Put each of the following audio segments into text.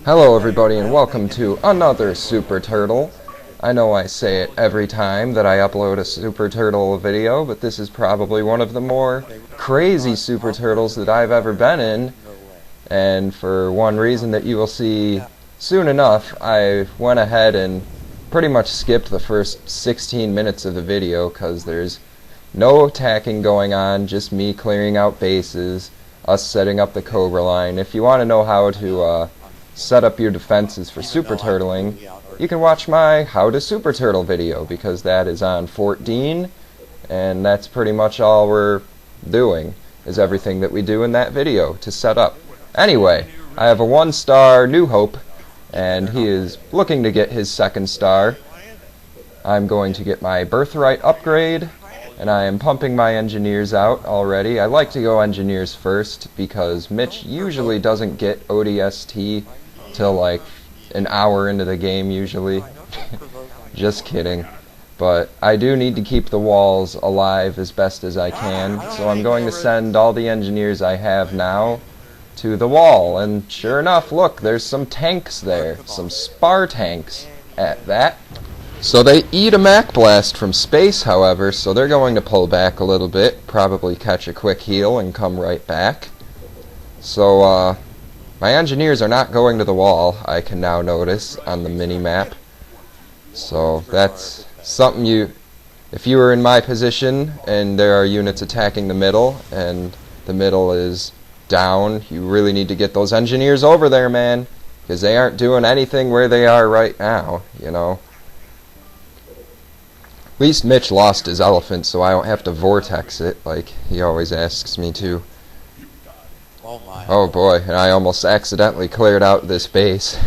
Hello everybody and welcome to another Super Turtle. I know I say it every time that I upload a Super Turtle video, but this is probably one of the more crazy Super Turtles that I've ever been in. And for one reason that you will see soon enough, I went ahead and pretty much skipped the first 16 minutes of the video because there's no attacking going on, just me clearing out bases, us setting up the Cobra line. If you want to know how to set up your defenses for Super Turtling, you can watch my How to Super Turtle video, because that is on Fort Deen, and that's pretty much all we're doing, is everything that we do in that video to set up. Anyway, I have a 1-star New Hope, and he is looking to get his 2nd star. I'm going to get my Birthright upgrade, and I am pumping my engineers out already. I like to go engineers first because Mitch usually doesn't get ODST till like an hour into the game usually. Just kidding. But I do need to keep the walls alive as best as I can, so I'm going to send all the engineers I have now to the wall. And sure enough, look, there's some tanks there. Some spar tanks at that. So they eat a Mac Blast from space, however, so they're going to pull back a little bit, probably catch a quick heal and come right back. So, my engineers are not going to the wall, I can now notice, on the mini-map. So that's something if you were in my position and there are units attacking the middle, and the middle is down, you really need to get those engineers over there, man, because they aren't doing anything where they are right now, you know. At least Mitch lost his elephant, so I don't have to vortex it like he always asks me to. Oh boy, and I almost accidentally cleared out this base.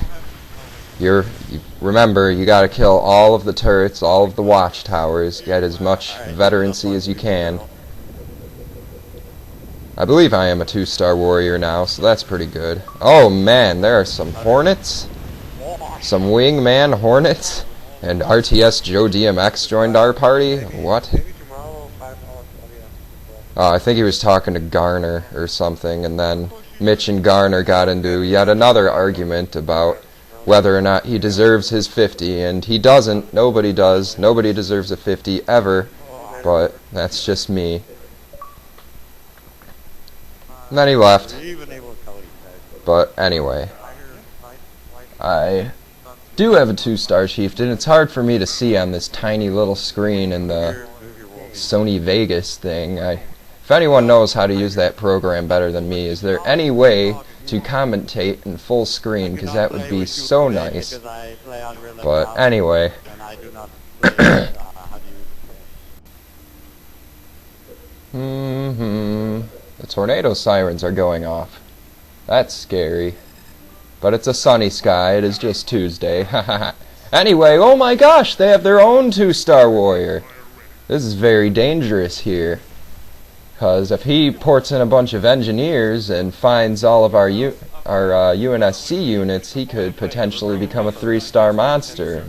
Remember, you gotta kill all of the turrets, all of the watchtowers, get as much veterancy as you can. I believe I am a 2-star warrior now, so that's pretty good. Oh man, there are some hornets. Some wingman hornets. And RTS Joe DMX joined our party? What? I think he was talking to Garner or something, and then Mitch and Garner got into yet another argument about whether or not he deserves his 50, and he doesn't. Nobody does. Nobody deserves a 50 ever, but that's just me. And then he left. But anyway, I do have a 2-star Chieftain. It's hard for me to see on this tiny little screen in the Sony Vegas thing. If anyone knows how to use that program better than me, is there any way to commentate in full screen? Because that would be so nice. But anyway. The tornado sirens are going off. That's scary. But it's a sunny sky, it is just Tuesday. Anyway, oh my gosh, they have their own 2-star warrior. This is very dangerous here. Because if he ports in a bunch of engineers and finds all of our UNSC units, he could potentially become a 3-star monster.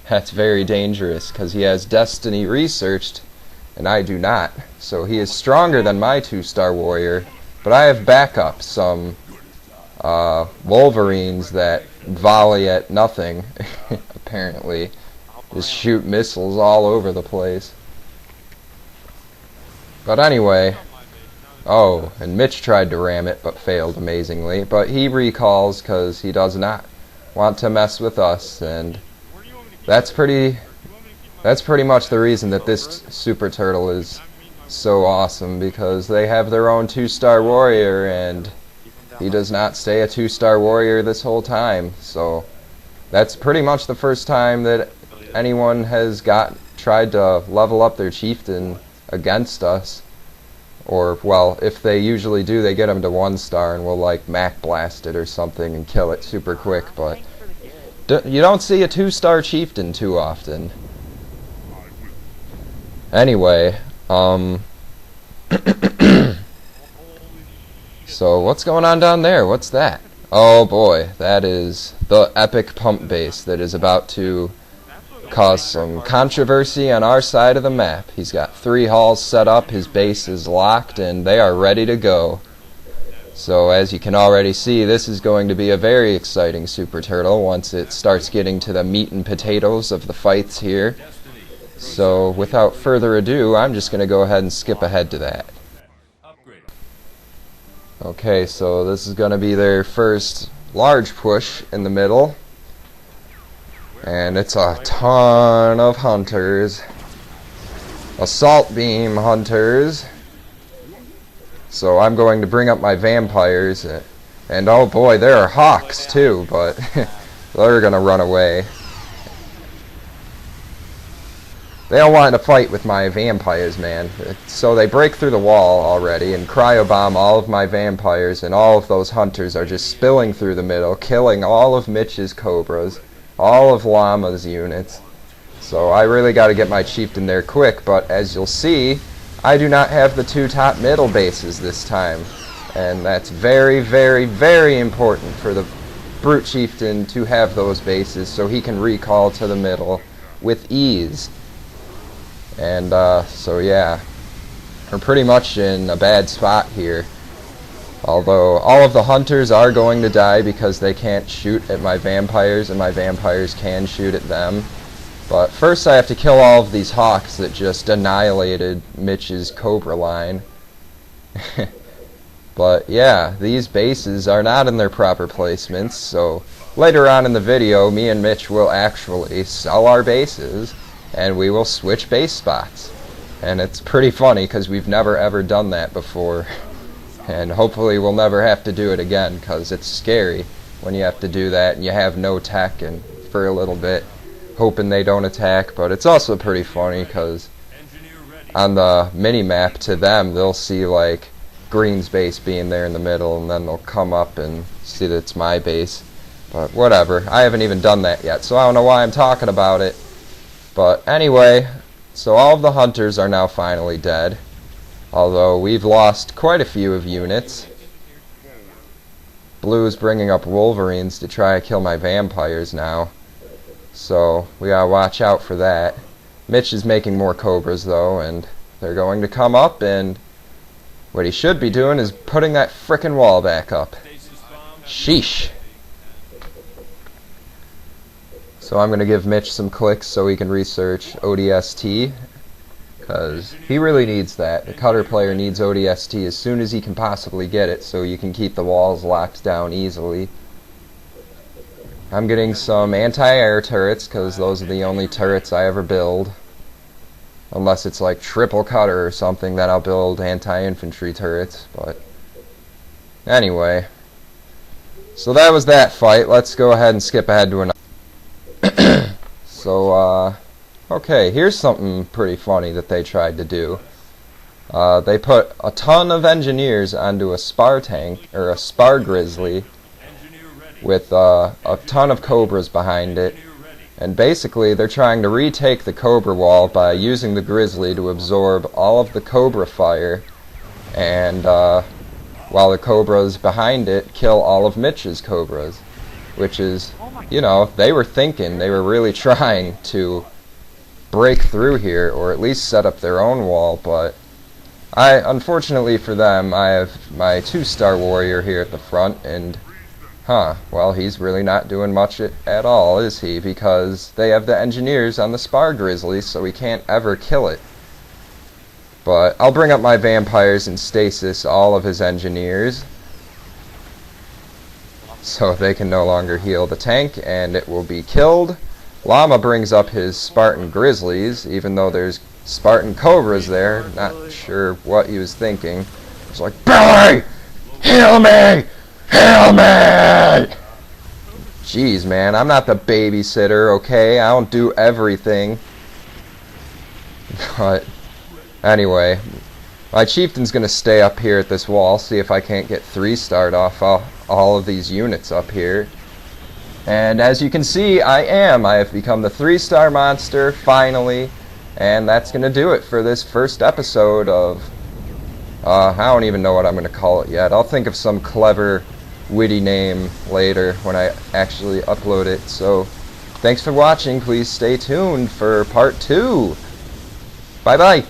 That's very dangerous, because he has Destiny researched, and I do not. So he is stronger than my 2-star warrior, but I have backup, some Wolverines that volley at nothing, apparently. Just shoot missiles all over the place. But anyway, oh, and Mitch tried to ram it but failed amazingly. But he recalls because he does not want to mess with us, and that's pretty much the reason that this Super Turtle is so awesome, because they have their own 2-star warrior, and he does not stay a 2-star warrior this whole time. So that's pretty much the first time that anyone has tried to level up their Chieftain against us. Or, well, if they usually do, they get him to 1-star and we'll like Mac Blast it or something and kill it super quick. But you don't see a 2-star Chieftain too often. Anyway, so what's going on down there? What's that? Oh boy, that is the epic pump base that is about to cause some controversy on our side of the map. He's got 3 halls set up, his base is locked, and they are ready to go. So as you can already see, this is going to be a very exciting Super Turtle once it starts getting to the meat and potatoes of the fights here. So without further ado, I'm just going to go ahead and skip ahead to that. Okay, so this is going to be their first large push in the middle. And it's a ton of hunters. Assault beam hunters. So I'm going to bring up my vampires. And oh boy, there are hawks too, but they're going to run away. They don't want to fight with my vampires, man. So they break through the wall already and cryobomb all of my vampires, and all of those hunters are just spilling through the middle, killing all of Mitch's cobras, all of Llama's units. So I really got to get my Chieftain there quick, but as you'll see, I do not have the two top middle bases this time. And that's very, very, very important for the Brute Chieftain to have those bases so he can recall to the middle with ease. And so yeah, we're pretty much in a bad spot here. Although all of the hunters are going to die because they can't shoot at my vampires and my vampires can shoot at them. But first I have to kill all of these hawks that just annihilated Mitch's cobra line. But yeah, these bases are not in their proper placements, so later on in the video me and Mitch will actually sell our bases and we will switch base spots. And it's pretty funny because we've never ever done that before. And hopefully we'll never have to do it again because it's scary when you have to do that and you have no tech and for a little bit hoping they don't attack. But it's also pretty funny because on the mini-map to them they'll see like Green's base being there in the middle and then they'll come up and see that it's my base. But whatever, I haven't even done that yet, so I don't know why I'm talking about it. But anyway, so all of the hunters are now finally dead. Although we've lost quite a few of units. Blue's bringing up Wolverines to try to kill my vampires now. So we gotta watch out for that. Mitch is making more cobras though, and they're going to come up, and what he should be doing is putting that frickin' wall back up. Sheesh. So I'm going to give Mitch some clicks so he can research ODST, because he really needs that. The cutter player needs ODST as soon as he can possibly get it so you can keep the walls locked down easily. I'm getting some anti-air turrets because those are the only turrets I ever build. Unless it's like triple cutter or something, then I'll build anti-infantry turrets. But anyway, so that was that fight. Let's go ahead and skip ahead to another. So, okay, here's something pretty funny that they tried to do. They put a ton of engineers onto a spar tank, or a spar grizzly, with a ton of cobras behind it. And basically, they're trying to retake the cobra wall by using the grizzly to absorb all of the cobra fire, and while the cobras behind it kill all of Mitch's cobras. Which is, you know, they were really trying to break through here, or at least set up their own wall, but unfortunately for them, I have my 2-star warrior here at the front, and, well, he's really not doing much at all, is he? Because they have the engineers on the spar grizzly, so we can't ever kill it. But I'll bring up my vampires and stasis all of his engineers, so they can no longer heal the tank, and it will be killed. Llama brings up his Spartan Grizzlies, even though there's Spartan Cobras there. Not sure what he was thinking. It's like, Billy! Heal me! Heal me! Jeez, man, I'm not the babysitter, okay? I don't do everything. But, anyway, my Chieftain's gonna stay up here at this wall, see if I can't get 3-starred off all of these units up here. And as you can see, I have become the 3-star monster, finally. And that's going to do it for this first episode of, I don't even know what I'm going to call it yet. I'll think of some clever, witty name later when I actually upload it. So, thanks for watching. Please stay tuned for part 2. Bye-bye.